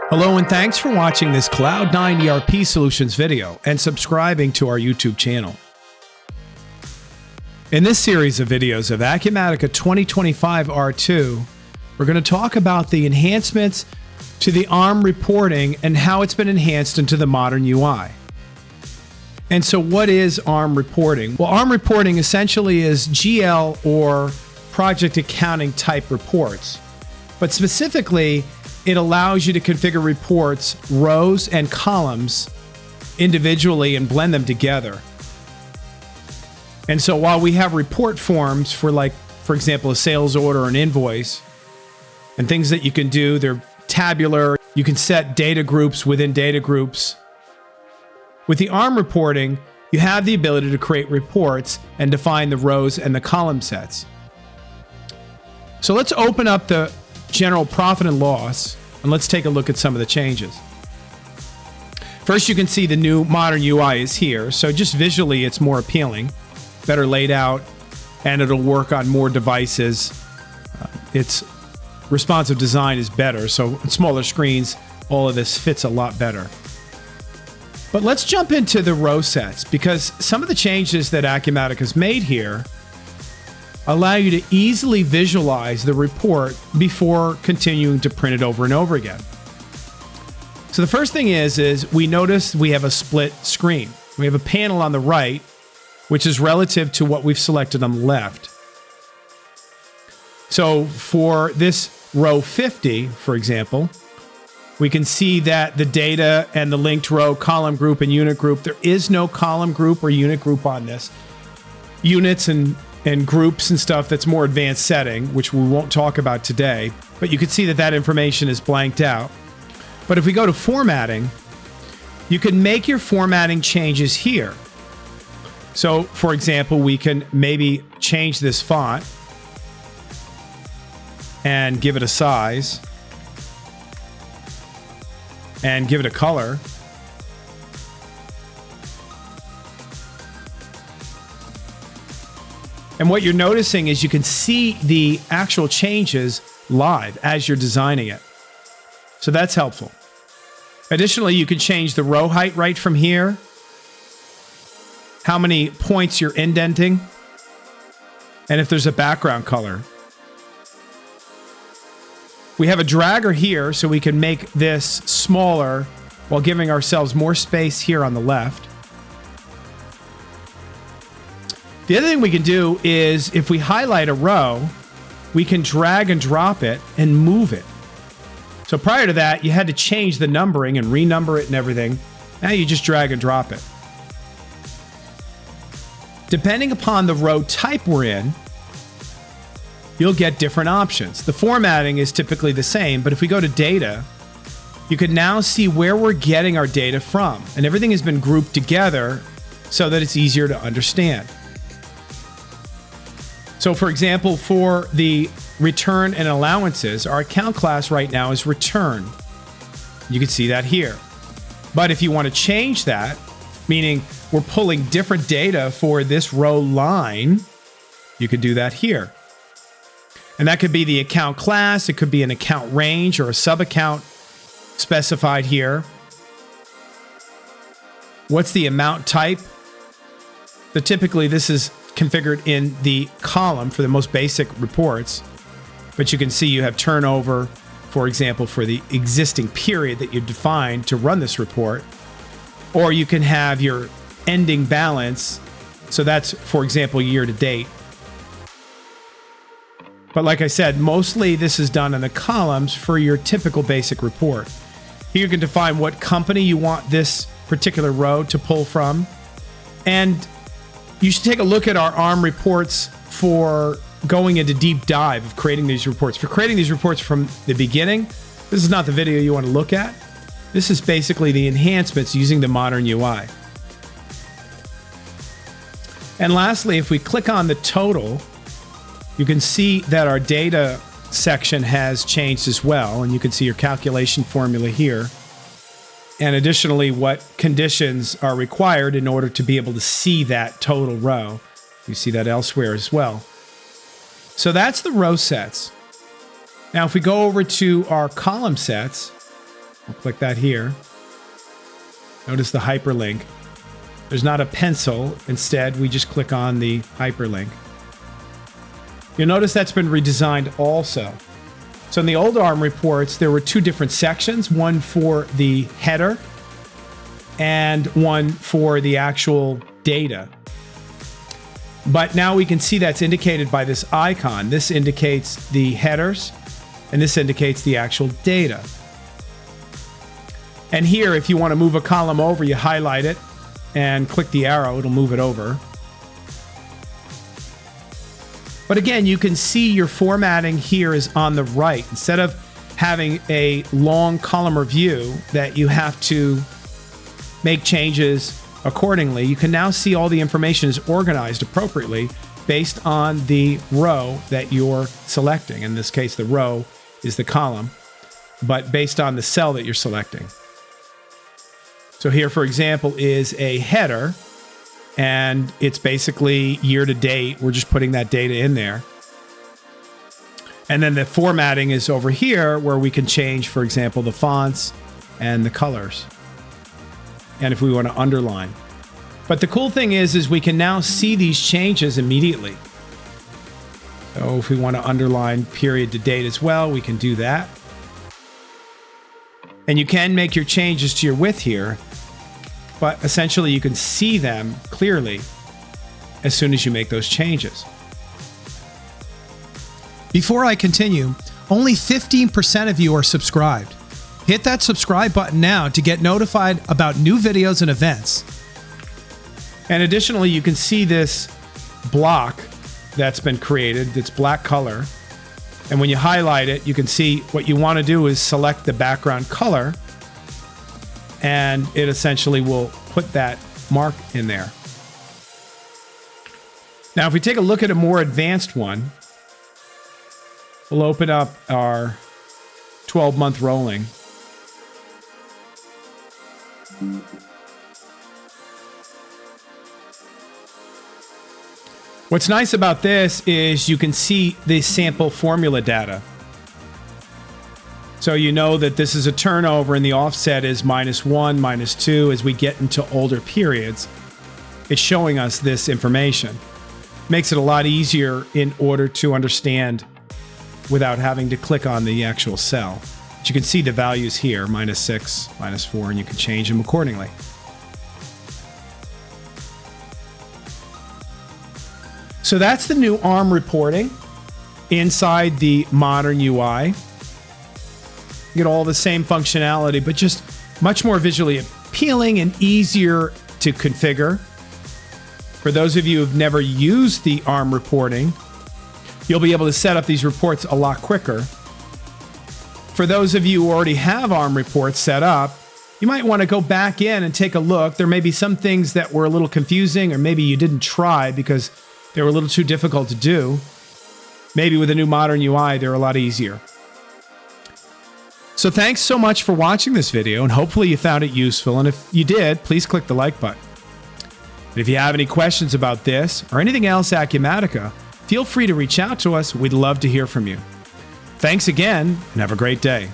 Hello and thanks for watching this Cloud9 ERP Solutions video and subscribing to our YouTube channel. In this series of videos of Acumatica 2025 R2, we're going to talk about the enhancements to the ARM reporting and how it's been enhanced into the modern UI. And so what is ARM reporting? Well, ARM reporting essentially is GL or project accounting type reports. But specifically, it allows you to configure reports, rows and columns individually and blend them together. And so while we have report forms for for example, a sales order or an invoice and things that you can do, they're tabular. You can set data groups within data groups. With the ARM reporting, you have the ability to create reports and define the rows and the column sets. So let's open up the general profit and loss, and let's take a look at some of the changes. First, you can see the new modern UI is here. So just visually, it's more appealing, better laid out, and it'll work on more devices. Its responsive design is better. So on smaller screens, all of this fits a lot better. But let's jump into the row sets, because some of the changes that Acumatica's made here allow you to easily visualize the report before continuing to print it over and over again. So the first thing is we notice we have a split screen. We have a panel on the right, which is relative to what we've selected on the left. So for this row 50, for example, we can see that the data and the linked row, column group, and unit group, there is no column group or unit group on this. Units and groups and stuff, that's more advanced setting, which we won't talk about today, but you can see that that information is blanked out. But if we go to formatting, you can make your formatting changes here. So for example, we can maybe change this font and give it a size and give it a color. And what you're noticing is you can see the actual changes live as you're designing it. So that's helpful. Additionally, you can change the row height right from here, how many points you're indenting, and if there's a background color. We have a dragger here, so we can make this smaller while giving ourselves more space here on the left. The other thing we can do is if we highlight a row, we can drag and drop it and move it. So prior to that, you had to change the numbering and renumber it and everything. Now you just drag and drop it. Depending upon the row type we're in, you'll get different options. The formatting is typically the same, but if we go to data, you can now see where we're getting our data from. And everything has been grouped together so that it's easier to understand. So for example, for the return and allowances, our account class right now is return. You can see that here. But if you want to change that, meaning we're pulling different data for this row line, you could do that here. And that could be the account class, it could be an account range or a sub-account specified here. What's the amount type? So typically this is configured in the column for the most basic reports, but you can see you have turnover, for example, for the existing period that you defined to run this report, or you can have your ending balance. So that's, for example, year to date. But like I said, mostly this is done in the columns for your typical basic report. Here you can define what company you want this particular row to pull from, and you should take a look at our ARM reports for going into deep dive of creating these reports. For creating these reports from the beginning, this is not the video you want to look at. This is basically the enhancements using the modern UI. And lastly, if we click on the total, you can see that our data section has changed as well, and you can see your calculation formula here. And additionally, what conditions are required in order to be able to see that total row. You see that elsewhere as well. So that's the row sets. Now, if we go over to our column sets, We'll click that here. Notice the hyperlink. There's not a pencil. Instead, we just click on the hyperlink. You'll notice that's been redesigned also. So in the old ARM reports, there were two different sections, one for the header and one for the actual data. But now we can see that's indicated by this icon. This indicates the headers, and this indicates the actual data. And here, if you want to move a column over, you highlight it and click the arrow, it'll move it over. But again, you can see your formatting here is on the right. Instead of having a long columnar view that you have to make changes accordingly, you can now see all the information is organized appropriately based on the row that you're selecting. In this case, the row is the column, but based on the cell that you're selecting. So here, for example, is a header, and it's basically year to date. We're just putting that data in there. And then the formatting is over here where we can change, for example, the fonts and the colors. And if we want to underline. But the cool thing is we can now see these changes immediately. So if we want to underline period to date as well, we can do that. And you can make your changes to your width here, but essentially you can see them clearly as soon as you make those changes. Before I continue, only 15% of you are subscribed. Hit that subscribe button now to get notified about new videos and events. And additionally, you can see this block that's been created, that's black color. And when you highlight it, you can see what you want to do is select the background color, and it essentially will put that mark in there. Now, if we take a look at a more advanced one, we'll open up our 12-month rolling. What's nice about this is you can see the sample formula data. So you know that this is a turnover and the offset is -1, -2. As we get into older periods, it's showing us this information. Makes it a lot easier in order to understand without having to click on the actual cell. But you can see the values here, -6, -4, and you can change them accordingly. So that's the new ARM reporting inside the modern UI. You get all the same functionality, but just much more visually appealing and easier to configure. For those of you who've never used the ARM reporting, you'll be able to set up these reports a lot quicker. For those of you who already have ARM reports set up, you might want to go back in and take a look. There may be some things that were a little confusing, or maybe you didn't try because they were a little too difficult to do. Maybe with a new modern UI, they're a lot easier. So thanks so much for watching this video, and hopefully you found it useful. And if you did, please click the like button. And if you have any questions about this or anything else Acumatica, feel free to reach out to us. We'd love to hear from you. Thanks again, and have a great day.